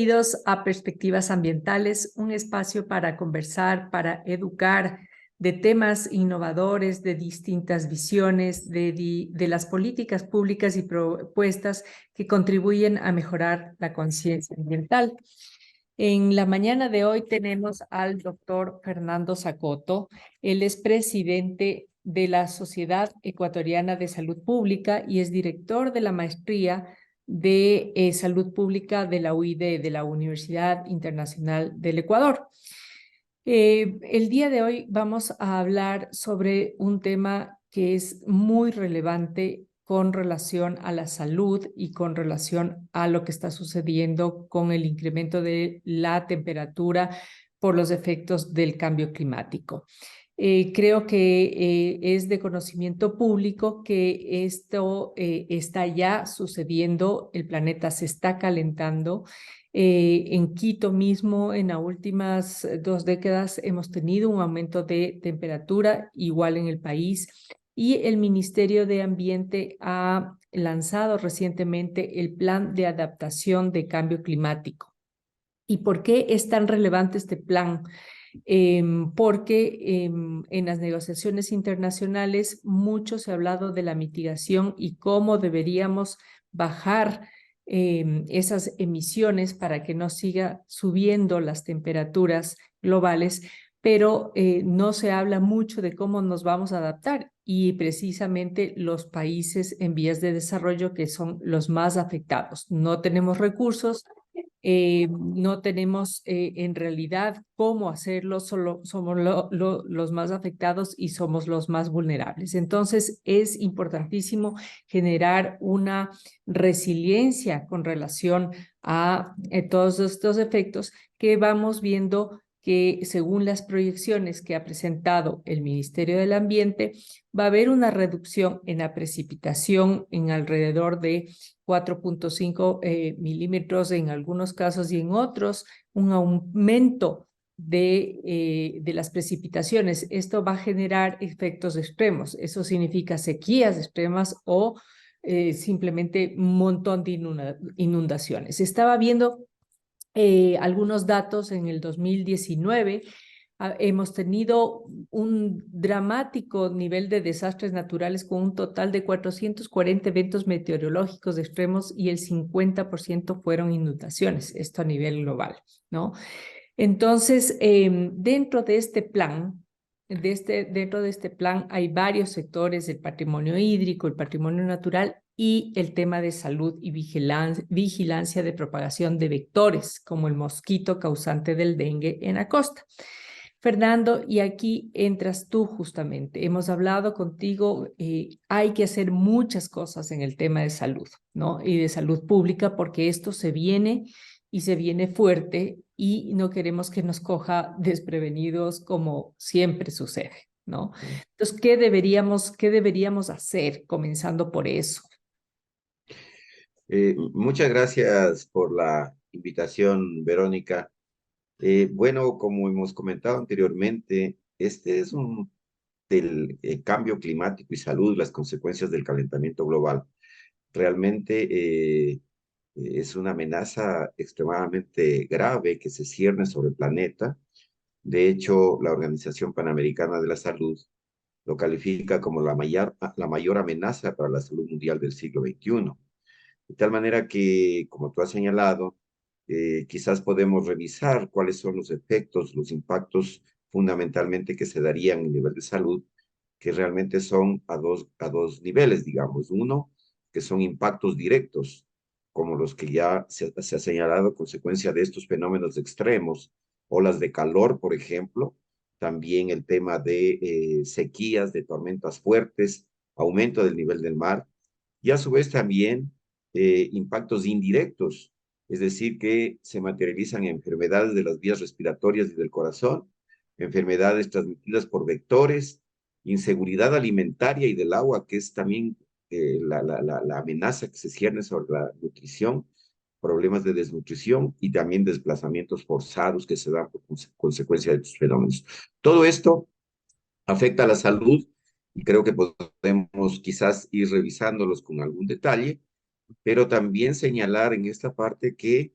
Bienvenidos a Perspectivas Ambientales, un espacio para conversar, para educar de temas innovadores, de distintas visiones, de las políticas públicas y propuestas que contribuyen a mejorar la conciencia ambiental. En la mañana de hoy tenemos al doctor Fernando Zacoto. Él es presidente de la Sociedad Ecuatoriana de Salud Pública y es director de la maestría de Salud Pública de la UID, de la Universidad Internacional del Ecuador. El día de hoy vamos a hablar sobre un tema que es muy relevante con relación a la salud y con relación a lo que está sucediendo con el incremento de la temperatura por los efectos del cambio climático. Creo que es de conocimiento público que esto está ya sucediendo, el planeta se está calentando. En Quito mismo, en las últimas 2 décadas, hemos tenido un aumento de temperatura igual en el país y el Ministerio de Ambiente ha lanzado recientemente el Plan de Adaptación de Cambio Climático. ¿Y por qué es tan relevante este plan? Porque en las negociaciones internacionales mucho se ha hablado de la mitigación y cómo deberíamos bajar esas emisiones para que no siga subiendo las temperaturas globales, pero no se habla mucho de cómo nos vamos a adaptar y precisamente los países en vías de desarrollo que son los más afectados. No tenemos recursos. No tenemos en realidad cómo hacerlo, solo somos los más afectados y somos los más vulnerables. Entonces, es importantísimo generar una resiliencia con relación a todos estos efectos que vamos viendo que según las proyecciones que ha presentado el Ministerio del Ambiente, va a haber una reducción en la precipitación en alrededor de 4.5 milímetros en algunos casos y en otros un aumento de las precipitaciones. Esto va a generar efectos extremos. Eso significa sequías extremas o simplemente un montón de inundaciones. Estaba viendo algunos datos en el 2019. Hemos tenido un dramático nivel de desastres naturales con un total de 440 eventos meteorológicos extremos y el 50% fueron inundaciones, esto a nivel global, ¿no? Entonces, dentro de este plan, dentro de este plan hay varios sectores, el patrimonio hídrico, el patrimonio natural y el tema de salud y vigilancia de propagación de vectores, como el mosquito causante del dengue en la costa. Fernando, y aquí entras tú justamente. Hemos hablado contigo, hay que hacer muchas cosas en el tema de salud, ¿no? Y de salud pública, porque esto se viene y se viene fuerte y no queremos que nos coja desprevenidos como siempre sucede, ¿no? Entonces, ¿qué deberíamos hacer comenzando por eso? Muchas gracias por la invitación, Verónica. Bueno, como hemos comentado anteriormente, este es del cambio climático y salud, las consecuencias del calentamiento global. Realmente es una amenaza extremadamente grave que se cierne sobre el planeta. De hecho, la Organización Panamericana de la Salud lo califica como la mayor amenaza para la salud mundial del siglo XXI. De tal manera que, como tú has señalado, quizás podemos revisar cuáles son los efectos, los impactos fundamentalmente que se darían en el nivel de salud, que realmente son a dos niveles, digamos. Uno, que son impactos directos, como los que ya se ha señalado, consecuencia de estos fenómenos extremos, olas de calor, por ejemplo, también el tema de sequías, de tormentas fuertes, aumento del nivel del mar, y a su vez también impactos indirectos, es decir, que se materializan enfermedades de las vías respiratorias y del corazón, enfermedades transmitidas por vectores, inseguridad alimentaria y del agua, que es también la amenaza que se cierne sobre la nutrición, problemas de desnutrición y también desplazamientos forzados que se dan por consecuencia de estos fenómenos. Todo esto afecta a la salud y creo que podemos quizás ir revisándolos con algún detalle, pero también señalar en esta parte que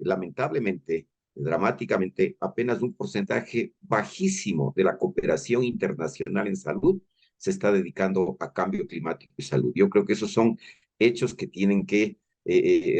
lamentablemente, dramáticamente, apenas un porcentaje bajísimo de la cooperación internacional en salud se está dedicando a cambio climático y salud. Yo creo que esos son hechos que tienen que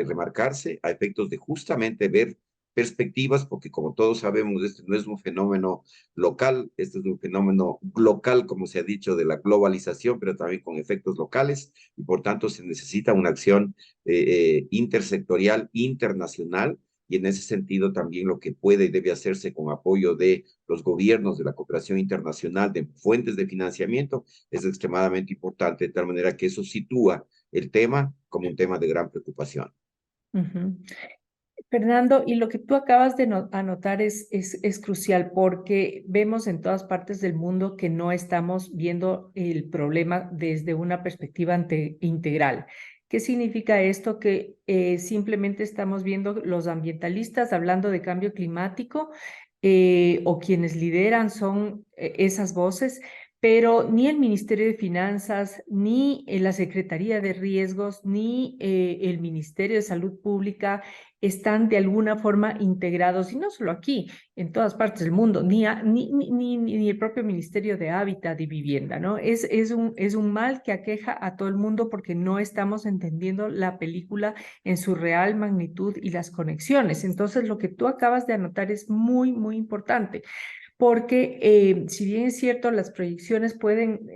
remarcarse a efectos de justamente ver perspectivas, porque como todos sabemos, este no es un fenómeno local, este es un fenómeno global, como se ha dicho, de la globalización, pero también con efectos locales, y por tanto se necesita una acción intersectorial, internacional, y en ese sentido también lo que puede y debe hacerse con apoyo de los gobiernos, de la cooperación internacional, de fuentes de financiamiento, es extremadamente importante, de tal manera que eso sitúa el tema como un tema de gran preocupación. Ujú. Fernando, y lo que tú acabas de anotar es crucial porque vemos en todas partes del mundo que no estamos viendo el problema desde una perspectiva integral. ¿Qué significa esto? Que simplemente estamos viendo los ambientalistas hablando de cambio climático o quienes lideran son esas voces, pero ni el Ministerio de Finanzas, ni la Secretaría de Riesgos, ni el Ministerio de Salud Pública están de alguna forma integrados, y no solo aquí, en todas partes del mundo, ni el propio Ministerio de Hábitat y Vivienda, ¿no? Es un mal que aqueja a todo el mundo porque no estamos entendiendo la película en su real magnitud y las conexiones. Entonces, lo que tú acabas de anotar es muy, muy importante porque si bien es cierto, las proyecciones pueden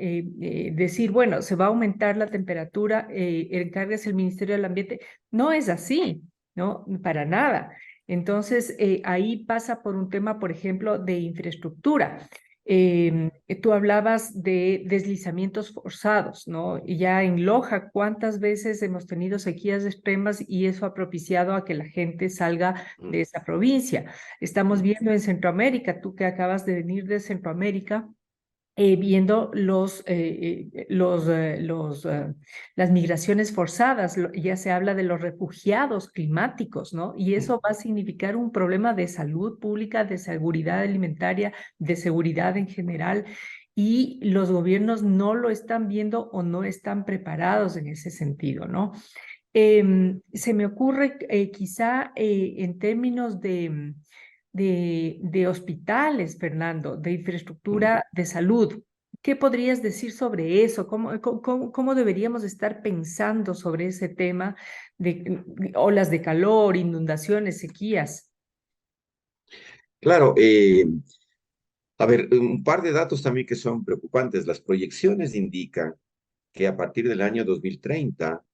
decir, bueno, se va a aumentar la temperatura, encárguese el Ministerio del Ambiente. No es así, ¿no? Para nada. Entonces, ahí pasa por un tema, por ejemplo, de infraestructura. Tú hablabas de deslizamientos forzados, ¿no? Y ya en Loja, ¿cuántas veces hemos tenido sequías extremas y eso ha propiciado a que la gente salga de esa provincia? Estamos viendo en Centroamérica, tú que acabas de venir de Centroamérica, viendo las migraciones forzadas, ya se habla de los refugiados climáticos, ¿no? Y eso va a significar un problema de salud pública, de seguridad alimentaria, de seguridad en general, y los gobiernos no lo están viendo o no están preparados en ese sentido, ¿no? Se me ocurre quizá en términos de hospitales, Fernando, de infraestructura de salud. ¿Qué podrías decir sobre eso? ¿Cómo deberíamos estar pensando sobre ese tema de olas de calor, inundaciones, sequías? Claro, a ver, un par de datos también que son preocupantes. Las proyecciones indican que a partir del año 2030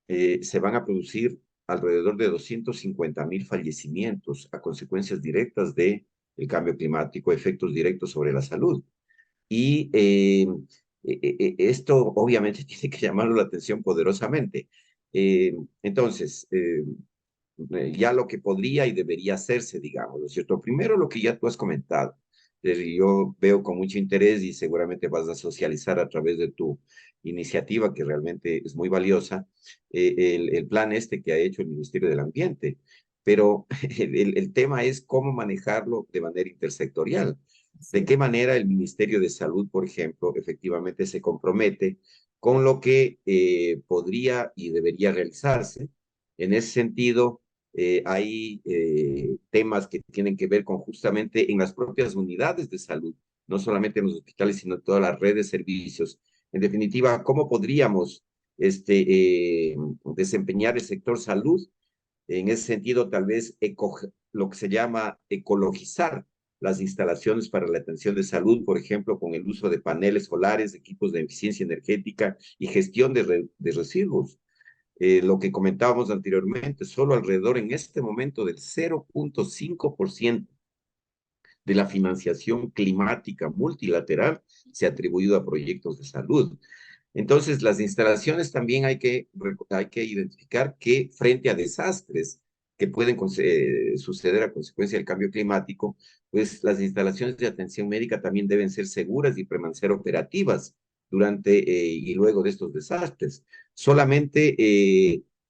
se van a producir alrededor de 250.000 fallecimientos a consecuencias directas del cambio climático, efectos directos sobre la salud. Y esto obviamente tiene que llamarlo la atención poderosamente. Entonces, ya lo que podría y debería hacerse, digamos, ¿no es cierto? Primero, lo que ya tú has comentado. Yo veo con mucho interés y seguramente vas a socializar a través de tu iniciativa, que realmente es muy valiosa, el plan este que ha hecho el Ministerio del Ambiente. Pero el tema es cómo manejarlo de manera intersectorial. De Sí. qué manera el Ministerio de Salud, por ejemplo, efectivamente se compromete con lo que podría y debería realizarse. En ese sentido, hay temas que tienen que ver con justamente en las propias unidades de salud, no solamente en los hospitales, sino en todas las redes de servicios. En definitiva, ¿cómo podríamos desempeñar el sector salud? En ese sentido, tal vez lo que se llama ecologizar las instalaciones para la atención de salud, por ejemplo, con el uso de paneles solares, equipos de eficiencia energética y gestión de residuos. Lo que comentábamos anteriormente, solo alrededor en este momento del 0.5% de la financiación climática multilateral se ha atribuido a proyectos de salud. Entonces, las instalaciones también hay que identificar que frente a desastres que pueden suceder a consecuencia del cambio climático, pues las instalaciones de atención médica también deben ser seguras y permanecer operativas durante y luego de estos desastres. Solamente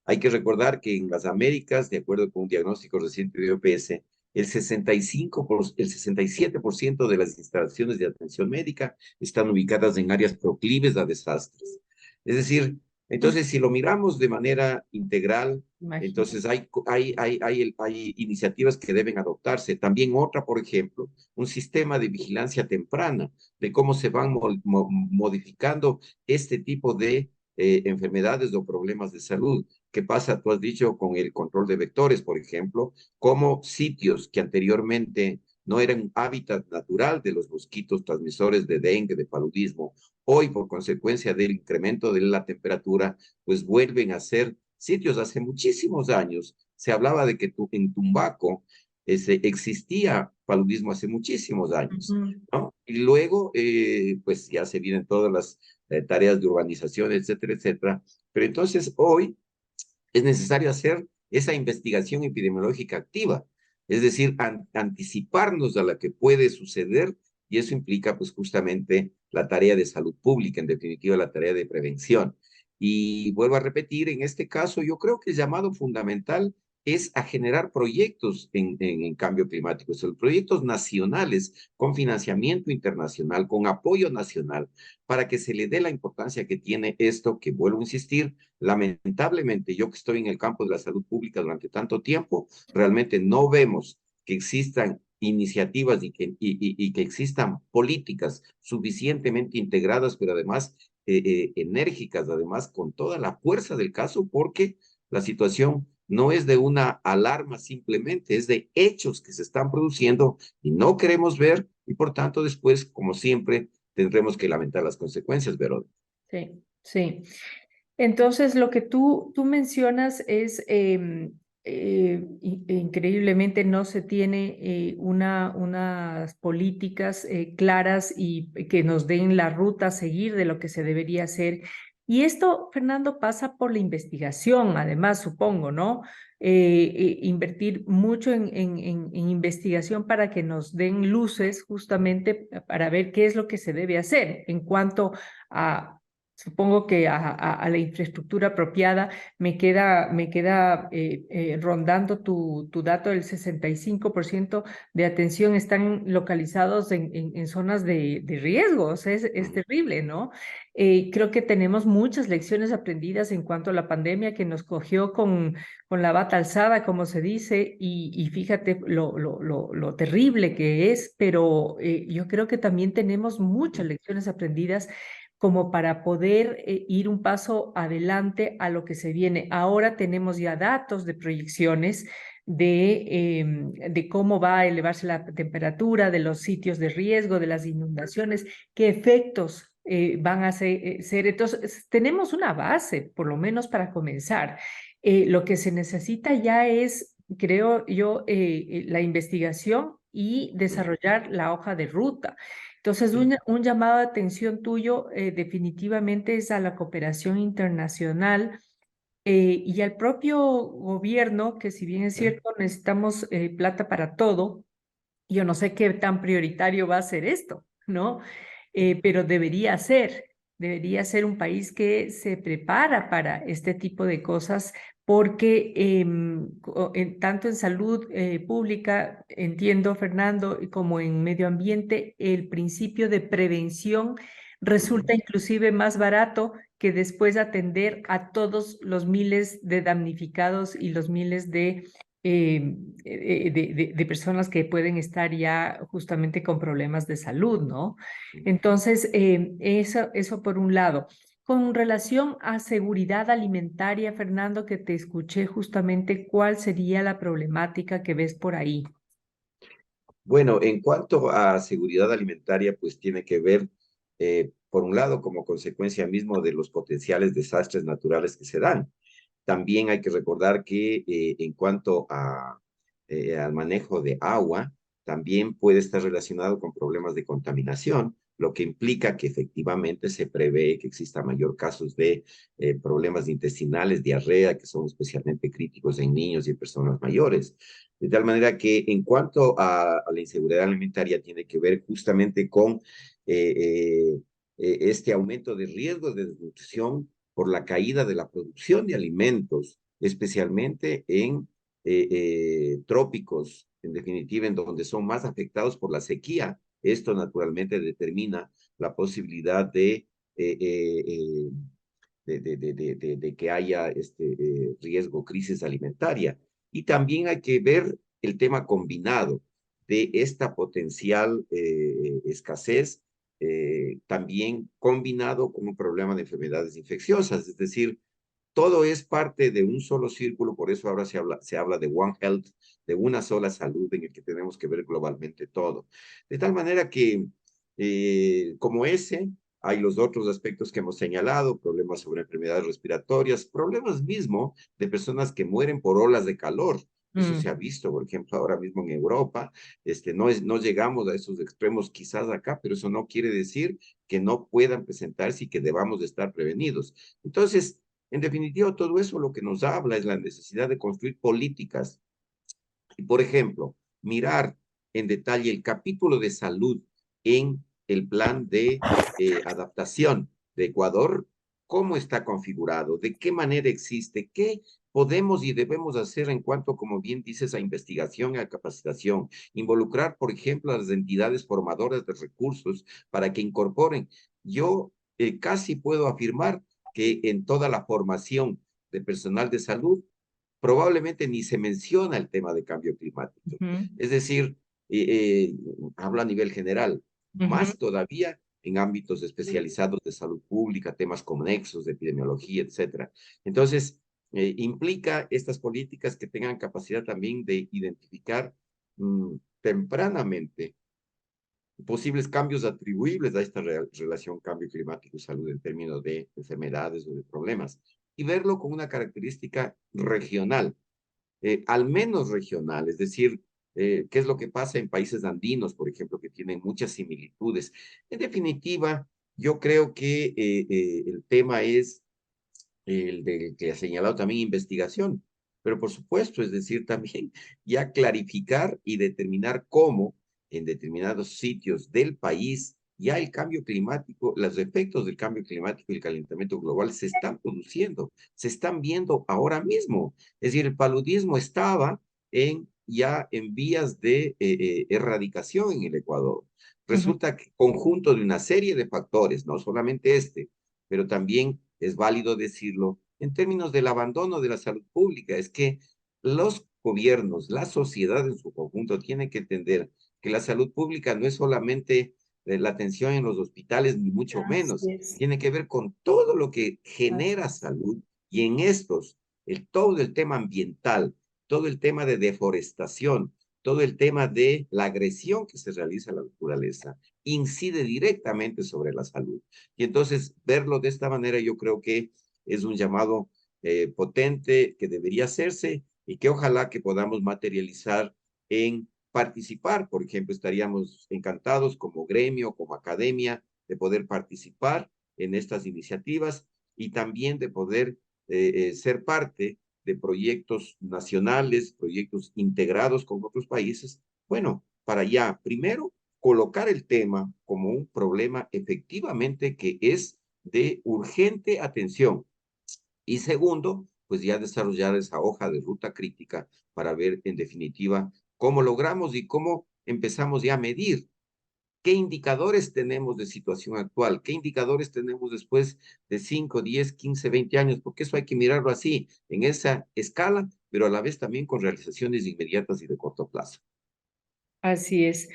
hay que recordar que en las Américas, de acuerdo con un diagnóstico reciente de OPS, el 67% de las instalaciones de atención médica están ubicadas en áreas proclives a desastres. Es decir, Entonces, si lo miramos de manera integral, Imagínate. entonces hay iniciativas que deben adoptarse. También otra, por ejemplo, un sistema de vigilancia temprana de cómo se van modificando este tipo de enfermedades o problemas de salud. ¿Qué pasa? Tú has dicho con el control de vectores, por ejemplo, como sitios que anteriormente no eran hábitat natural de los mosquitos transmisores de dengue, de paludismo, hoy por consecuencia del incremento de la temperatura, pues vuelven a ser sitios. Hace muchísimos años se hablaba de que en Tumbaco existía paludismo hace muchísimos años, Ujú. ¿no? Y luego, pues ya se vienen todas las tareas de urbanización, etcétera, etcétera. Pero entonces hoy es necesario hacer esa investigación epidemiológica activa, es decir, anticiparnos a la que puede suceder, y eso implica pues justamente la tarea de salud pública, en definitiva la tarea de prevención. Y vuelvo a repetir, en este caso yo creo que el llamado fundamental es a generar proyectos en cambio climático, son proyectos nacionales con financiamiento internacional, con apoyo nacional, para que se le dé la importancia que tiene esto, que vuelvo a insistir, lamentablemente, yo que estoy en el campo de la salud pública durante tanto tiempo, realmente no vemos que existan iniciativas y que existan políticas suficientemente integradas, pero además enérgicas, además con toda la fuerza del caso, porque la situación no es de una alarma simplemente, es de hechos que se están produciendo y no queremos ver, y por tanto después, como siempre, tendremos que lamentar las consecuencias, Verónica. Sí, sí. Entonces, lo que tú mencionas es, increíblemente no se tiene unas políticas claras y que nos den la ruta a seguir de lo que se debería hacer. Y esto, Fernando, pasa por la investigación, además, supongo, ¿no? Invertir mucho en investigación para que nos den luces justamente para ver qué es lo que se debe hacer en cuanto a... Supongo que a la infraestructura apropiada me queda rondando tu dato del 65% de atención están localizados en zonas de riesgo. O sea, es terrible, ¿no? Creo que tenemos muchas lecciones aprendidas en cuanto a la pandemia que nos cogió con la bata alzada, como se dice, y fíjate lo terrible que es, pero yo creo que también tenemos muchas lecciones aprendidas como para poder ir un paso adelante a lo que se viene. Ahora tenemos ya datos de proyecciones de cómo va a elevarse la temperatura, de los sitios de riesgo, de las inundaciones, qué efectos van a ser. Entonces, tenemos una base, por lo menos para comenzar. Lo que se necesita ya es, creo yo, la investigación y desarrollar la hoja de ruta. Entonces, un llamado de atención tuyo definitivamente es a la cooperación internacional y al propio gobierno, que si bien es cierto, necesitamos plata para todo, yo no sé qué tan prioritario va a ser esto, ¿no? Pero debería ser un país que se prepara para este tipo de cosas porque tanto en salud pública, entiendo, Fernando, como en medio ambiente, el principio de prevención resulta inclusive más barato que después atender a todos los miles de damnificados y los miles de personas que pueden estar ya justamente con problemas de salud, ¿no? Entonces, eso por un lado. Con relación a seguridad alimentaria, Fernando, que te escuché justamente, ¿cuál sería la problemática que ves por ahí? Bueno, en cuanto a seguridad alimentaria, pues tiene que ver, por un lado, como consecuencia mismo de los potenciales desastres naturales que se dan. También hay que recordar que en cuanto al manejo de agua, también puede estar relacionado con problemas de contaminación, lo que implica que efectivamente se prevé que exista mayor casos de problemas intestinales, diarrea, que son especialmente críticos en niños y en personas mayores. De tal manera que en cuanto a la inseguridad alimentaria, tiene que ver justamente con este aumento de riesgos de desnutrición por la caída de la producción de alimentos, especialmente en trópicos, en definitiva, en donde son más afectados por la sequía. Esto naturalmente determina la posibilidad de eh, eh, de que haya riesgo, crisis alimentaria. Y también hay que ver el tema combinado de esta potencial escasez, también combinado con un problema de enfermedades infecciosas, es decir, todo es parte de un solo círculo, por eso ahora se habla de One Health, de una sola salud en el que tenemos que ver globalmente todo. De tal manera que, como ese, hay los otros aspectos que hemos señalado, problemas sobre enfermedades respiratorias, problemas mismo de personas que mueren por olas de calor. Eso se ha visto, por ejemplo, ahora mismo en Europa. No llegamos a esos extremos quizás acá, pero eso no quiere decir que no puedan presentarse y que debamos de estar prevenidos. Entonces, en definitiva, todo eso lo que nos habla es la necesidad de construir políticas y, por ejemplo, mirar en detalle el capítulo de salud en el plan de adaptación de Ecuador, cómo está configurado, de qué manera existe, qué podemos y debemos hacer en cuanto, como bien dices, a investigación y a capacitación, involucrar, por ejemplo, a las entidades formadoras de recursos para que incorporen. Yo casi puedo afirmar que en toda la formación de personal de salud probablemente ni se menciona el tema de cambio climático. Es decir, hablo a nivel general, más todavía en ámbitos especializados de salud pública, temas conexos de epidemiología, etcétera. Entonces, implica estas políticas que tengan capacidad también de identificar tempranamente posibles cambios atribuibles a esta relación cambio climático y salud en términos de enfermedades o de problemas, y verlo con una característica regional, al menos regional, es decir, qué es lo que pasa en países andinos, por ejemplo, que tienen muchas similitudes. En definitiva, yo creo que el tema es el del que ha señalado también investigación, pero por supuesto, es decir, también ya clarificar y determinar cómo en determinados sitios del país ya el cambio climático, los efectos del cambio climático y el calentamiento global se están produciendo, se están viendo ahora mismo. Es decir, el paludismo estaba ya en vías de erradicación en el Ecuador. Resulta que conjunto de una serie de factores, no solamente pero también es válido decirlo en términos del abandono de la salud pública, es que los gobiernos, la sociedad en su conjunto tiene que entender que la salud pública no es solamente la atención en los hospitales, ni mucho menos, tiene que ver con todo lo que genera salud y en estos, todo el tema ambiental, todo el tema de deforestación, todo el tema de la agresión que se realiza a la naturaleza, incide directamente sobre la salud. Y entonces, verlo de esta manera, yo creo que es un llamado potente que debería hacerse y que ojalá que podamos materializar en participar. Por ejemplo, estaríamos encantados como gremio, como academia, de poder participar en estas iniciativas y también de poder ser parte de proyectos nacionales, proyectos integrados con otros países, bueno, para ya, primero, colocar el tema como un problema efectivamente que es de urgente atención. Y segundo, pues ya desarrollar esa hoja de ruta crítica para ver en definitiva cómo logramos y cómo empezamos ya a medir qué indicadores tenemos de situación actual, qué indicadores tenemos después de 5, 10, 15, 20 años, porque eso hay que mirarlo así, en esa escala, pero a la vez también con realizaciones inmediatas y de corto plazo. Así es.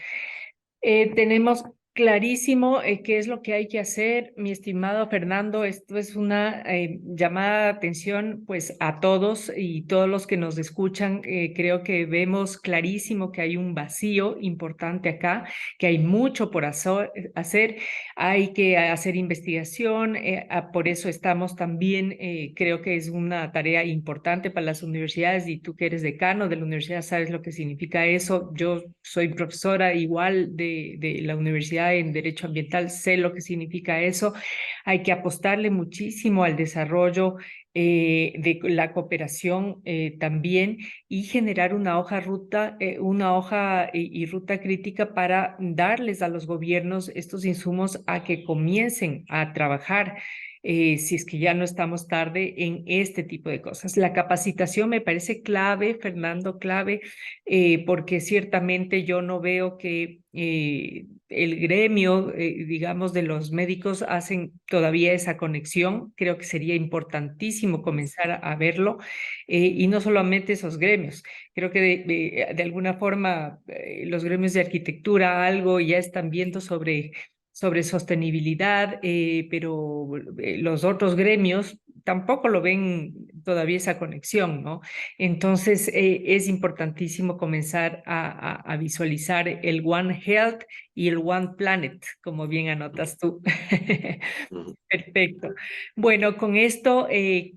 Tenemos clarísimo qué es lo que hay que hacer, mi estimado Fernando. Esto es una llamada de atención pues a todos y todos los que nos escuchan. Creo que vemos clarísimo que hay un vacío importante acá, que hay mucho por hacer. Hay que hacer investigación. Por eso estamos también, creo que es una tarea importante para las universidades, y tú que eres decano de la universidad sabes lo que significa eso. Yo soy profesora igual de la universidad en Derecho Ambiental, sé lo que significa eso. Hay que apostarle muchísimo al desarrollo de la cooperación también, y generar una hoja y ruta crítica para darles a los gobiernos estos insumos a que comiencen a trabajar. Si es que ya no estamos tarde en este tipo de cosas. La capacitación me parece clave, Fernando, clave, porque ciertamente yo no veo que el gremio, digamos, de los médicos hacen todavía esa conexión. Creo que sería importantísimo comenzar a verlo, y no solamente esos gremios. Creo que de alguna forma los gremios de arquitectura algo ya están viendo sobre sostenibilidad, pero los otros gremios tampoco lo ven todavía esa conexión, ¿no? Entonces, es importantísimo comenzar a visualizar el One Health y el One Planet, como bien anotas tú. Ujú. Perfecto. Bueno, con esto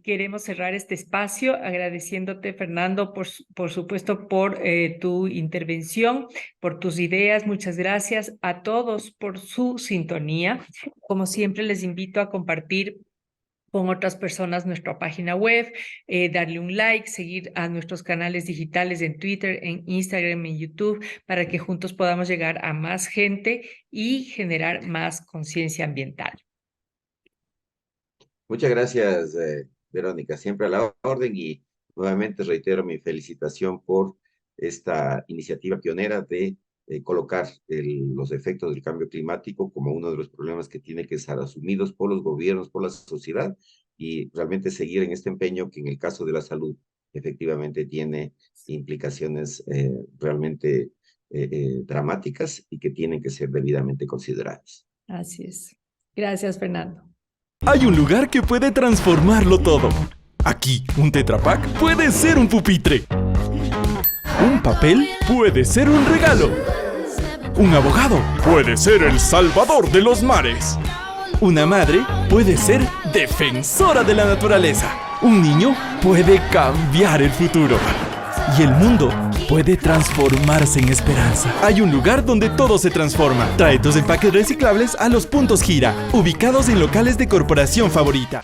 queremos cerrar este espacio agradeciéndote, Fernando, por supuesto, por tu intervención, por tus ideas. Muchas gracias a todos por su sintonía. Como siempre, les invito a compartir con otras personas nuestra página web, darle un like, seguir a nuestros canales digitales en Twitter, en Instagram, en YouTube, para que juntos podamos llegar a más gente y generar más conciencia ambiental. Muchas gracias, Verónica, siempre a la orden y nuevamente reitero mi felicitación por esta iniciativa pionera de colocar los efectos del cambio climático como uno de los problemas que tiene que ser asumidos por los gobiernos, por la sociedad y realmente seguir en este empeño que en el caso de la salud efectivamente tiene implicaciones realmente dramáticas y que tienen que ser debidamente consideradas. Así es. Gracias, Fernando. Hay un lugar que puede transformarlo todo. Aquí, un Tetra Pak puede ser un pupitre. Un papel puede ser un regalo. Un abogado puede ser el salvador de los mares. Una madre puede ser defensora de la naturaleza. Un niño puede cambiar el futuro. Y el mundo puede transformarse en esperanza. Hay un lugar donde todo se transforma. Trae tus empaques reciclables a los puntos Gira, ubicados en locales de corporación favorita.